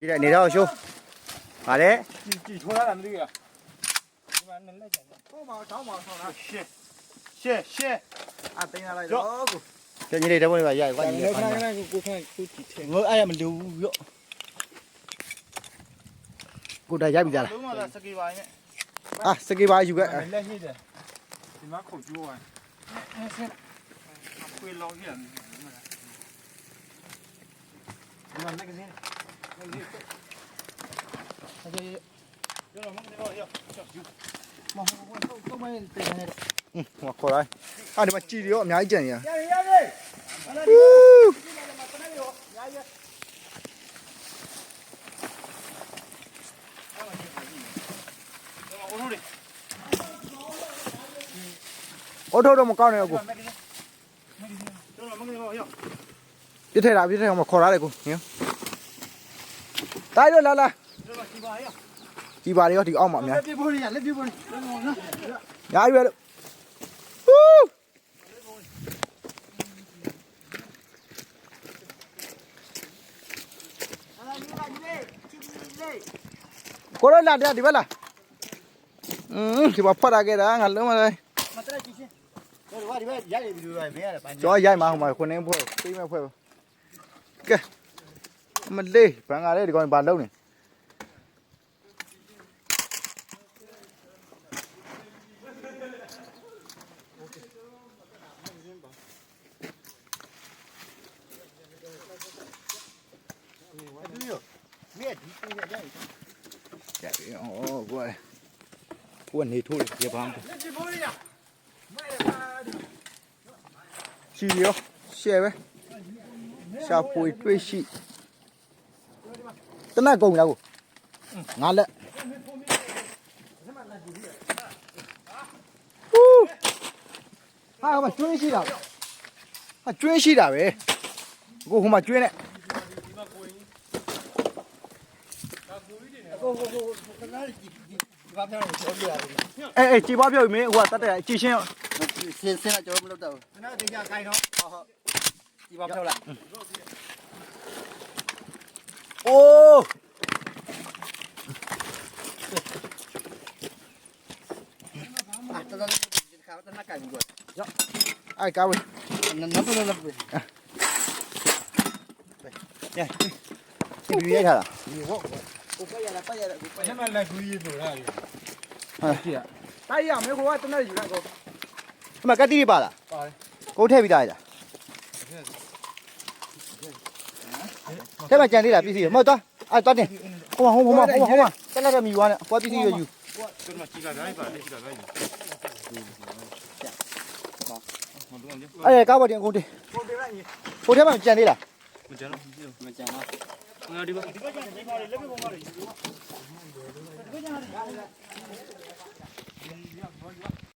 ဒီတဲ့နေတော့ရှိုးဗါလေကြည့်ထိုးရတာမသိဘူးဒီမှာနဲ့လက်ကျန်တော့မောင်ထောင်းမောင်ထောင်းလားရှေ့အတင်းလာလိုက်တော့ကို ကျညီလေးတပွဲပါရိုက်ကွာညီလေး ခဏကိုကြည့်ထဲငိုအဲ့ရမလိုဘူးရော့ ကိုတိုင်ရိုက်ပြီးသားလား လုံးဝစကေပါနဲ့ အာစကေပါယူခဲ့ လက်ရှိတယ်ဒီမှာခုတ်ကျိုးဝိုင်းအဲ့ဆက်ခွေလောင်ပြန်ဒီမှာမဂ္ဂဇင်းကျွန်တော်မဂ္ဂဇင်းတော့ရောက်ယူမဟုတ်တော့မင်းတင်နေတယ် ဟိုခေါ်လိုက်အာဒီမှာကြည်ရောအများကြီးကြံနေရ ရရအော်တော့မကောင်းနဲ့ကို ကျွန်တော်မဂ္ဂဇင်းတော့ရောက် ပြစ်ထဲတာမခေါ်ရတယ်ကိုညတိုင်းတော့လာ ကျွန်တော်ဒီပါရောက် ကြည်ပါရောဒီအောက်မှာအများ လက်ပြဖို့ရလက်ပြဖို့နော် ညာရွယ်လို့ဟူးကိုရလာတဲ့ဒီဘက်လာဒီမှာဖတ်ရခဲ့တာငါလုံးမလိုက် မတရကြည့်ချင်းတို့ဒီဘက်ရိုက်နေပြီလို့ပဲရတယ်ပိုင်း ကျော်ရိုက်မှာဟိုမှာခွန်းနေဖွဲ့ပြေးမဲ့ဖွဲ့ကဲမလေးဘန်ကလေးဒီကောင်ဘာလုံးနေကိုကနေထိုးရပါမယ်ရှိရောရှယ်ပဲရှာဖွေတွေ့ရှိတနတ်ကုန်လားကိုငါလက်ဟူးဟာမကျွင်းရှိတာဟာကျွင်းရှိတာပဲကိုဟိုမှာကျွင်းနဲ့ ဘာပြောလဲပြောပြရတယ် အေးကြည်ပွားပြောပြီမင်းဟိုကတတ်တယ်ကြည်ရှင်း စင်ကကျွန်တော်မလုပ်တော့ဘူးကျွန်တော်တင်ကြခိုင်းတော့ဟုတ်ဒီဘာပြောလိုက် အိုး တော်တော်ဒီခါတော့နှက်ကြိုင်ဘူးကွာ အိုက်ကားဝေး နောက်တော့လောက်ပဲ ညဒီရိုက်ထားတာ ဒီဟုတ်ကိုပတ်ရတာကိုပတ်ရမလိုက်ဘူးရေးဆိုရတယ် ဟာ ကြည့်ရတိုက်ရမေကိုကတနက်ယူလိုက်ကို အမကတိပါလား ပါတယ် ကိုထည့်ပြီးသားလားထဲမှာကြံသေးလားပစ္စည်းမဟုတ်တော့အဲ့တော့တင်ဟိုမှာတက်လာတဲ့မီဝါနဲ့ကွာပစ္စည်းရယူ ကျွန်တော်ကြည့်ကြတိုင်းပါတယ်ကြည့်ကြတိုင်း အဲ့ကားပေါ်တင်ကုန်တင် ကိုတင်လိုက်ရင် ဟိုထဲမှာကြံသေးလား မကြမ်းတော့မကြမ်းတော့ငါဒီဘက်ကျန်ဒီပါလေလက်ပြပုံပါလေဒီဘက်ကျန်